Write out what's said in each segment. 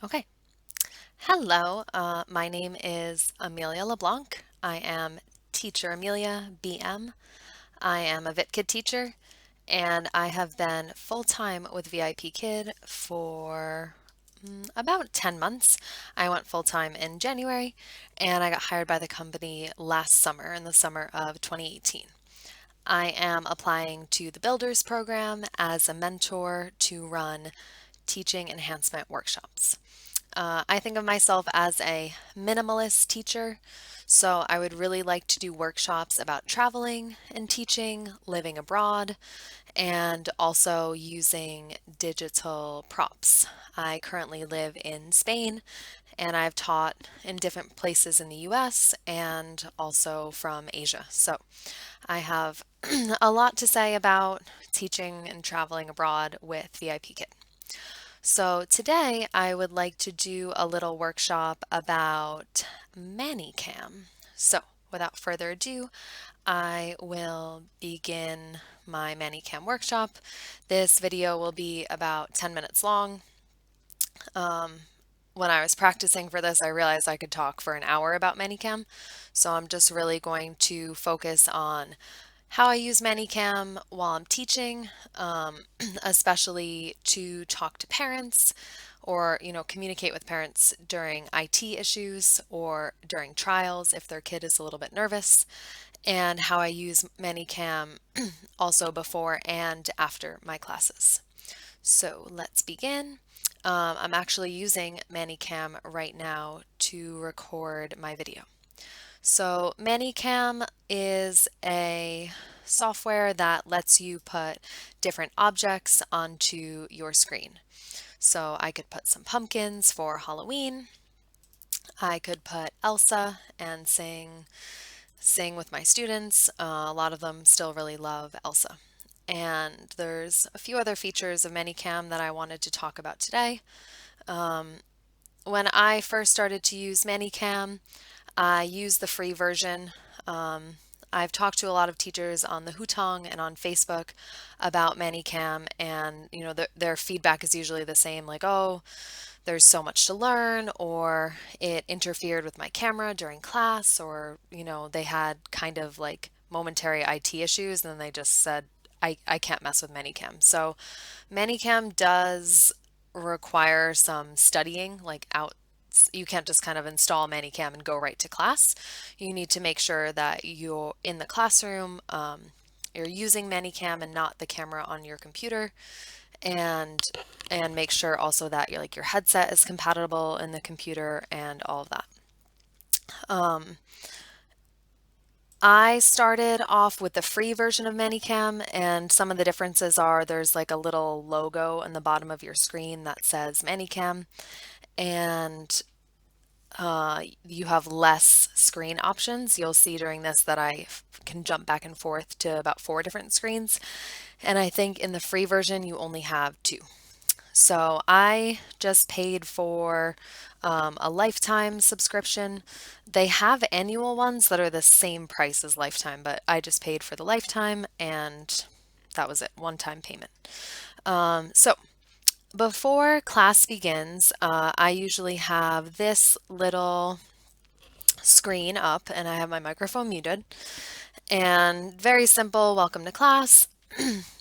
Okay. Hello, my name is Amelia LeBlanc. I am teacher Amelia BM. I am a VIT Kid teacher, and I have been full-time with VIP Kid for about 10 months. I went full-time in January, and I got hired by the company last summer, in the summer of 2018. I am applying to the Builders program as a mentor to run teaching enhancement workshops. I think of myself as a minimalist teacher, so I would really like to do workshops about traveling and teaching, living abroad, and also using digital props. I currently live in Spain and I've taught in different places in the US and also from Asia. So I have a lot to say about teaching and traveling abroad with VIP Kid. So today I would like to do a little workshop about ManyCam. So without further ado, I will begin my ManyCam workshop. This video will be about 10 minutes long. When I was practicing for this, I realized I could talk for an hour about ManyCam. So I'm just really going to focus on how I use ManyCam while I'm teaching, especially to talk to parents or, communicate with parents during IT issues or during trials if their kid is a little bit nervous, and how I use ManyCam also before and after my classes. So let's begin. I'm actually using ManyCam right now to record my video. So ManyCam is a software that lets you put different objects onto your screen. So I could put some pumpkins for Halloween. I could put Elsa and sing with my students. A lot of them still really love Elsa. And there's a few other features of ManyCam that I wanted to talk about today. When I first started to use ManyCam, I used the free version. I've talked to a lot of teachers on the Hutong and on Facebook about ManyCam, and their feedback is usually the same, like, oh, there's so much to learn, or it interfered with my camera during class, or they had kind of like momentary IT issues, and then they just said, I can't mess with ManyCam. So ManyCam does require some studying, like out. You can't just kind of install ManyCam and go right to class. You need to make sure that you're in the classroom, you're using ManyCam and not the camera on your computer, and make sure also that your headset is compatible in the computer and all of that. I started off with the free version of ManyCam, and some of the differences are there's like a little logo in the bottom of your screen that says ManyCam, and you have less screen options. You'll see during this that I can jump back and forth to about 4 different screens, and I think in the free version you only have 2. So I just paid for a lifetime subscription. They have annual ones that are the same price as lifetime, but I just paid for the lifetime and that was it, one-time payment. So before class begins, I usually have this little screen up and I have my microphone muted. And very simple, welcome to class.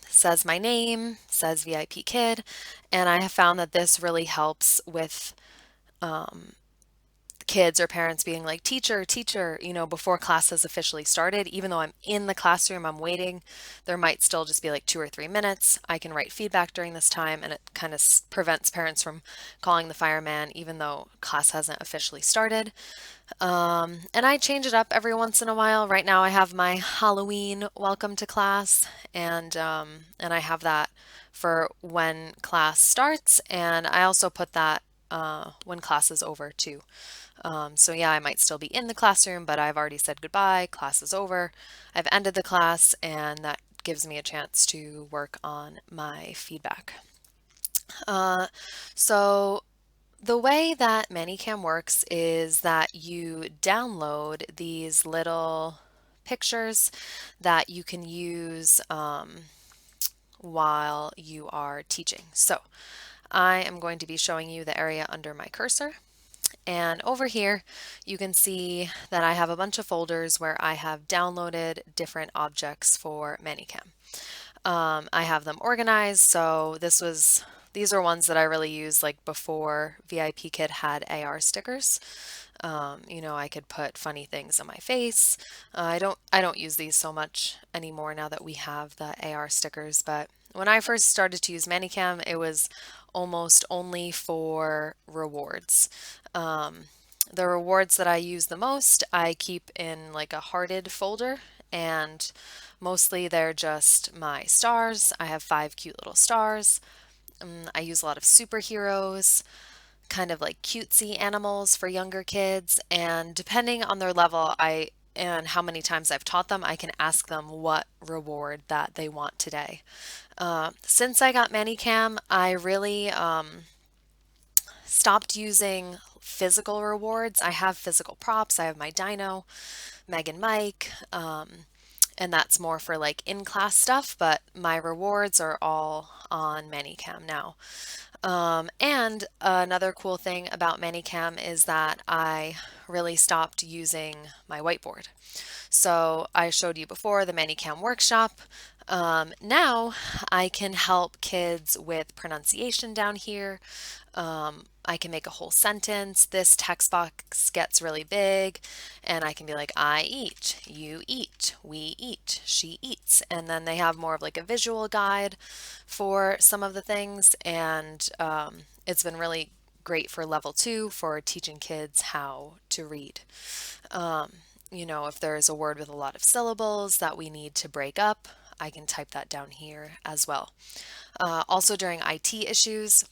Says my name, says VIP Kid, and I have found that this really helps with kids or parents being like, teacher, teacher, before class has officially started. Even though I'm in the classroom, I'm waiting, there might still just be like 2 or 3 minutes. I can write feedback during this time, and it kind of prevents parents from calling the fireman, even though class hasn't officially started. And I change it up every once in a while. Right now I have my Halloween welcome to class, and I have that for when class starts, and I also put that when class is over too. So yeah, I might still be in the classroom, but I've already said goodbye, class is over, I've ended the class, and that gives me a chance to work on my feedback. So the way that ManyCam works is that you download these little pictures that you can use while you are teaching. So I am going to be showing you the area under my cursor. And over here, you can see that I have a bunch of folders where I have downloaded different objects for ManyCam. I have them organized, so these are ones that I really used like before VIP Kid had AR stickers. I could put funny things on my face. I don't use these so much anymore now that we have the AR stickers, but when I first started to use ManyCam, it was almost only for rewards. The rewards that I use the most, I keep in like a hearted folder, and mostly they're just my stars. I have 5 cute little stars. I use a lot of superheroes, kind of like cutesy animals for younger kids, and depending on their level, and how many times I've taught them, I can ask them what reward that they want today. Since I got ManyCam, I really stopped using physical rewards. I have physical props. I have my dino, Meg and Mike, and that's more for like in-class stuff, but my rewards are all on ManyCam now. And another cool thing about ManyCam is that I really stopped using my whiteboard. So I showed you before the ManyCam Workshop. Now I can help kids with pronunciation down here. I can make a whole sentence. This text box gets really big, and I can be like, I eat, you eat, we eat, she eats. And then they have more of like a visual guide for some of the things, and it's been really great for level 2 for teaching kids how to read. If there's a word with a lot of syllables that we need to break up, I can type that down here as well. Also during IT issues,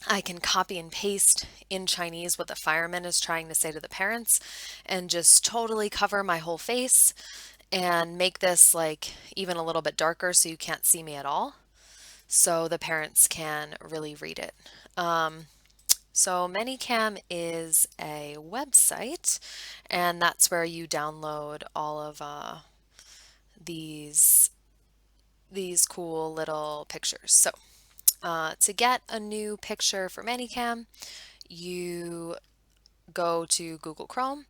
I can copy and paste in Chinese what the fireman is trying to say to the parents and just totally cover my whole face and make this like even a little bit darker so you can't see me at all, so the parents can really read it. So ManyCam is a website, and that's where you download all of these cool little pictures. So to get a new picture for ManyCam, you go to Google Chrome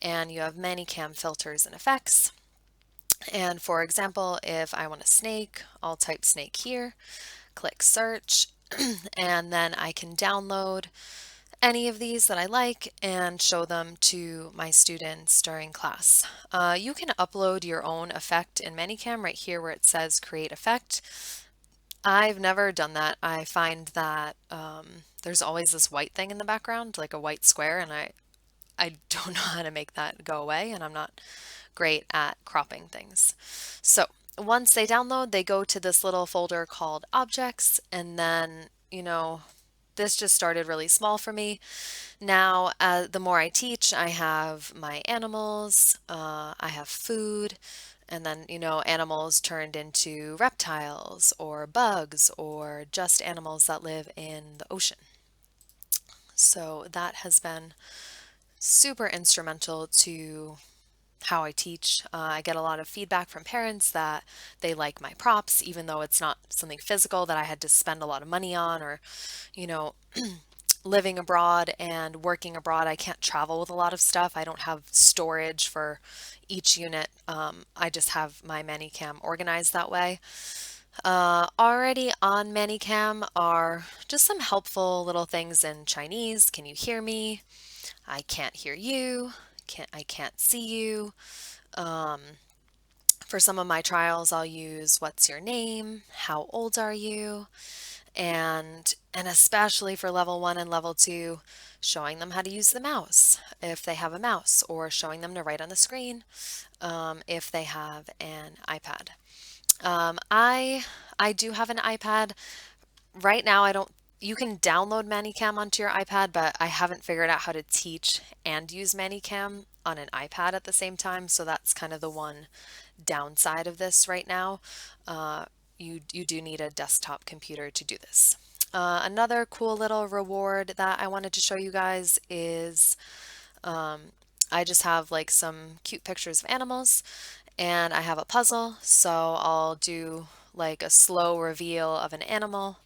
and you have ManyCam filters and effects. And for example, if I want a snake, I'll type snake here, click search, and then I can download any of these that I like and show them to my students during class. You can upload your own effect in ManyCam right here where it says create effect. I've never done that. I find that there's always this white thing in the background, like a white square, and I don't know how to make that go away, and I'm not great at cropping things. So once they download, they go to this little folder called objects, and then, this just started really small for me. Now, the more I teach, I have my animals, I have food, and then, animals turned into reptiles or bugs or just animals that live in the ocean. So that has been super instrumental to how I teach. I get a lot of feedback from parents that they like my props, even though it's not something physical that I had to spend a lot of money on, or, living abroad and working abroad, I can't travel with a lot of stuff. I don't have storage for each unit. I just have my ManyCam organized that way. Already on ManyCam are just some helpful little things in Chinese. Can you hear me? I can't hear you. I can't see you. For some of my trials, I'll use what's your name? How old are you? And especially for level 1 and level 2, showing them how to use the mouse if they have a mouse, or showing them to write on the screen if they have an iPad. I do have an iPad. Right now, you can download ManyCam onto your iPad, but I haven't figured out how to teach and use ManyCam on an iPad at the same time, so that's kind of the one downside of this right now. You do need a desktop computer to do this. Another cool little reward that I wanted to show you guys is I just have like some cute pictures of animals, and I have a puzzle, so I'll do like a slow reveal of an animal,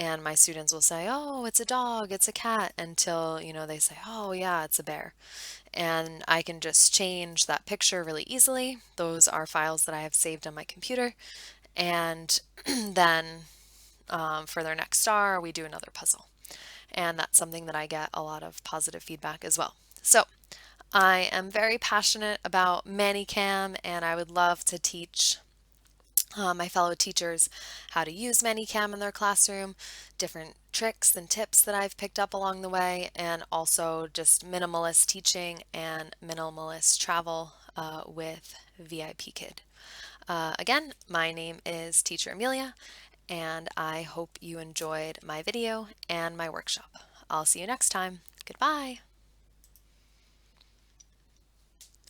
and my students will say, oh, it's a dog, it's a cat, until, they say, oh yeah, it's a bear. And I can just change that picture really easily. Those are files that I have saved on my computer. And then for their next star, we do another puzzle. And that's something that I get a lot of positive feedback as well. So I am very passionate about ManyCam, and I would love to teach my fellow teachers how to use ManyCam in their classroom, different tricks and tips that I've picked up along the way, and also just minimalist teaching and minimalist travel with VIP Kid. Again, my name is Teacher Amelia, and I hope you enjoyed my video and my workshop. I'll see you next time. Goodbye.